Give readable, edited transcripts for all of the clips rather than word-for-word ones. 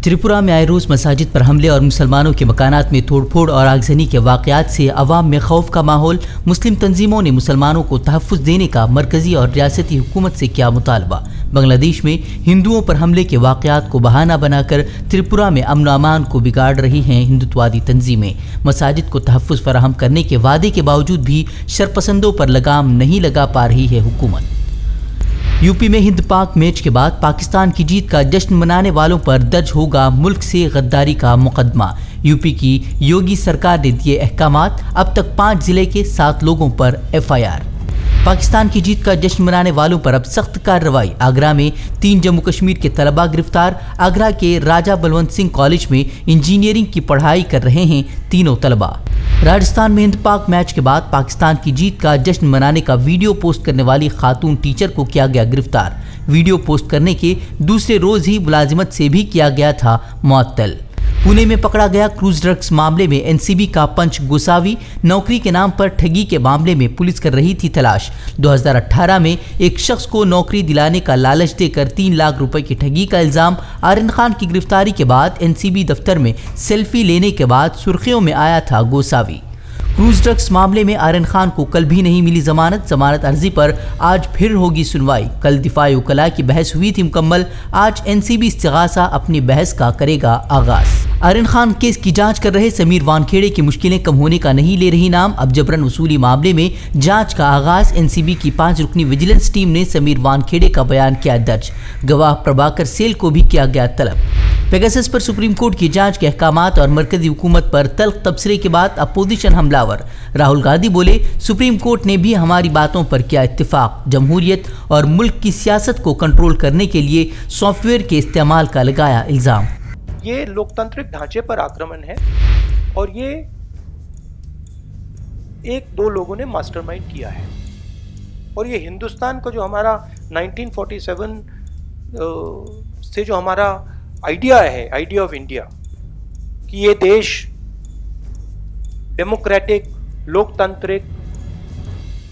त्रिपुरा में आए रोज मसाजिद पर हमले और मुसलमानों के मकानात में तोड़फोड़ और आगजनी के वाकयात से अवाम में खौफ का माहौल। मुस्लिम तंजीमों ने मुसलमानों को तहफ़्फ़ुज़ देने का मरकजी और रियासती हुकूमत से किया मुतालबा। बांग्लादेश में हिंदुओं पर हमले के वाकयात को बहाना बनाकर त्रिपुरा में अमन अमान को बिगाड़ रही हैं हिंदुत्ववादी तंजीमें। मसाजिद को तहफ़्फ़ुज़ फराहम करने के वादे के बावजूद भी शरपसंदों पर लगाम नहीं लगा पा रही है हुकूमत। यूपी में हिंद पाक मैच के बाद पाकिस्तान की जीत का जश्न मनाने वालों पर दर्ज होगा मुल्क से गद्दारी का मुकदमा। यूपी की योगी सरकार ने दिए अहकामात, अब तक 5 जिले के 7 लोगों पर FIR। पाकिस्तान की जीत का जश्न मनाने वालों पर अब सख्त कार्रवाई। आगरा में 3 जम्मू कश्मीर के तलबा गिरफ्तार। आगरा के राजा बलवंत सिंह कॉलेज में इंजीनियरिंग की पढ़ाई कर रहे हैं तीनों तलबा। राजस्थान में हिंद पाक मैच के बाद पाकिस्तान की जीत का जश्न मनाने का वीडियो पोस्ट करने वाली खातून टीचर को किया गया गिरफ्तार। वीडियो पोस्ट करने के दूसरे रोज ही मुलाजिमत से भी किया गया था मुअत्तल। पुणे में पकड़ा गया क्रूज ड्रग्स मामले में NCB का पंच गोसावी। नौकरी के नाम पर ठगी के मामले में पुलिस कर रही थी तलाश। 2018 में एक शख्स को नौकरी दिलाने का लालच देकर 3 लाख रुपए की ठगी का इल्जाम। आर्यन खान की गिरफ्तारी के बाद NCB दफ्तर में सेल्फी लेने के बाद सुर्खियों में आया था गोसावी। क्रूज ड्रग्स मामले में आर्यन खान को कल भी नहीं मिली जमानत अर्जी पर आज फिर होगी सुनवाई। कल दिफाई वकला की बहस हुई थी मुकम्मल। आज NCB इस्तिगासा अपनी बहस का करेगा आगाज। आर्यन खान केस की जांच कर रहे समीर वानखेड़े की मुश्किलें कम होने का नहीं ले रही नाम। अब जबरन वसूली मामले में जांच का आगाज। NCB की 5 रुकनी विजिलेंस टीम ने समीर वानखेड़े का बयान किया दर्ज। गवाह प्रभाकर सेल को भी किया गया तलब। पेगासस पर सुप्रीम कोर्ट की जांच के अहकामात और मरकजी हुकूमत पर तल्ख तबसरे के बाद अपोजिशन हमलावर। राहुल गांधी बोले, सुप्रीम कोर्ट ने भी हमारी बातों पर किया इत्तिफाक। जमहूरियत और मुल्क की सियासत को कंट्रोल करने के लिए सॉफ्टवेयर के इस्तेमाल का लगाया इल्जाम। ये लोकतांत्रिक ढांचे पर आक्रमण है और ये 1-2 लोगों ने मास्टरमाइंड किया है। और ये हिंदुस्तान को जो हमारा 1947 से जो हमारा आइडिया है, आइडिया ऑफ इंडिया, कि ये देश डेमोक्रेटिक लोकतांत्रिक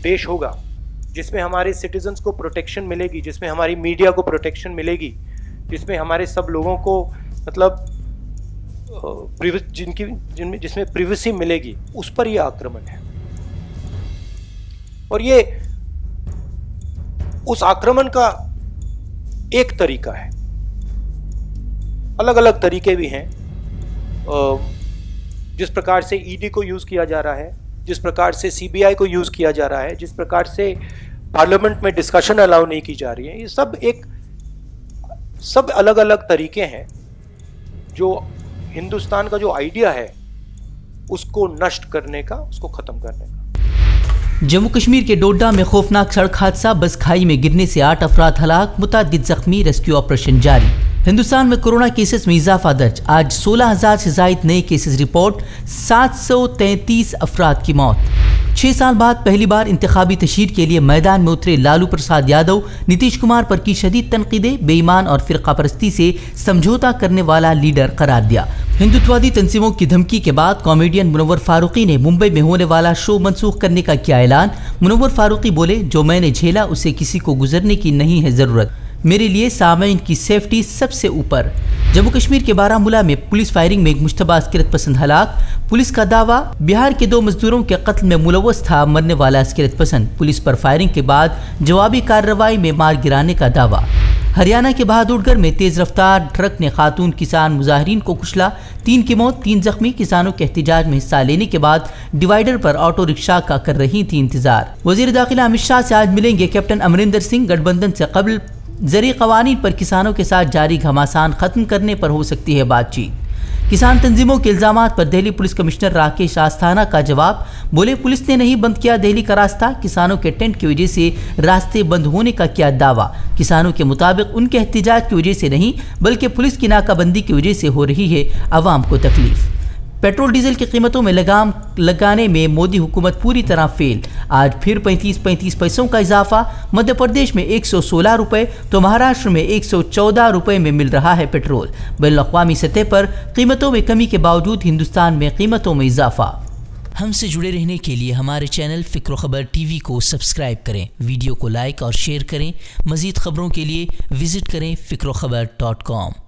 देश होगा जिसमें हमारे सिटीजन्स को प्रोटेक्शन मिलेगी, जिसमें हमारी मीडिया को प्रोटेक्शन मिलेगी, जिसमें हमारे सब लोगों को मतलब जिसमें प्रिवेसी मिलेगी, उस पर यह आक्रमण है। और ये उस आक्रमण का एक तरीका है। अलग अलग तरीके भी हैं। जिस प्रकार से ED को यूज किया जा रहा है, जिस प्रकार से CBI को यूज किया जा रहा है, जिस प्रकार से पार्लियामेंट में डिस्कशन अलाउ नहीं की जा रही है, ये सब अलग अलग तरीके हैं जो हिंदुस्तान का जो आइडिया है उसको नष्ट करने का, उसको खत्म करने का। जम्मू कश्मीर के डोडा में खौफनाक सड़क हादसा। बस खाई में गिरने से 8 अफराद हलाक, मुतअद्दिद जख्मी। रेस्क्यू ऑपरेशन जारी। हिंदुस्तान में कोरोना केसेस में इजाफा दर्ज। आज 16,000 से जायद नए केसेस रिपोर्ट। 733 अफराद की मौत। 6 साल बाद पहली बार इंतखाबी तशहीर के लिए मैदान में उतरे लालू प्रसाद यादव। नीतीश कुमार पर की शदीद तनकीदें। बेईमान और फिरका परस्ती से समझौता करने वाला लीडर करार दिया। हिंदुत्ववादी तंजीमों की धमकी के बाद कॉमेडियन मुनव्वर फारूकी ने मुंबई में होने वाला शो मनसूख करने का किया ऐलान। मुनव्वर फारूकी बोले, जो मैंने झेला उसे किसी को गुजरने की नहीं है जरूरत। मेरे लिए सामईन की सेफ्टी सबसे ऊपर। जम्मू कश्मीर के बारामूला में पुलिस फायरिंग में एक मुश्तबा अस्किरत पसंद हलाक। पुलिस का दावा, बिहार के 2 मजदूरों के कत्ल में मुलव्वस था मरने वाला अस्किरत पसंद। पुलिस पर फायरिंग के बाद जवाबी कार्रवाई में मार गिराने का दावा। हरियाणा के बहादुरगढ़ में तेज रफ्तार ट्रक ने खातून किसान मुजाहिरीन को कुचला। 3 की मौत, 3 जख्मी। किसानों के एहतजाज में हिस्सा लेने के बाद डिवाइडर पर ऑटो रिक्शा का कर रही थी इंतजार। वजीर दाखिला अमित शाह से आज मिलेंगे कैप्टन अमरिंदर सिंह। गठबंधन से कबल ज़री क़वानीन पर किसानों के साथ जारी घमासान खत्म करने पर हो सकती है बातचीत। किसान तंजीमों के इल्जामात पर दिल्ली पुलिस कमिश्नर राकेश आस्थाना का जवाब। बोले, पुलिस ने नहीं बंद किया दिल्ली का रास्ता, किसानों के टेंट की वजह से रास्ते बंद होने का किया दावा। किसानों के मुताबिक उनके एहतजाज की वजह से नहीं बल्कि पुलिस की नाकाबंदी की वजह से हो रही है आवाम को तकलीफ। पेट्रोल डीजल की कीमतों में लगाम लगाने में मोदी हुकूमत पूरी तरह फेल। आज फिर 35 पैसों का इजाफा। मध्य प्रदेश में 116 रुपये तो महाराष्ट्र में 114 रुपये में मिल रहा है पेट्रोल। बैनुल-अक़वामी सतह पर कीमतों में कमी के बावजूद हिंदुस्तान में कीमतों में इजाफा। हमसे जुड़े रहने के लिए हमारे चैनल फ़िक्र ख़बर TV को सब्सक्राइब करें, वीडियो को लाइक और शेयर करें। मज़ीद खबरों के लिए विज़िट करें फ़िक्रोखबर.com।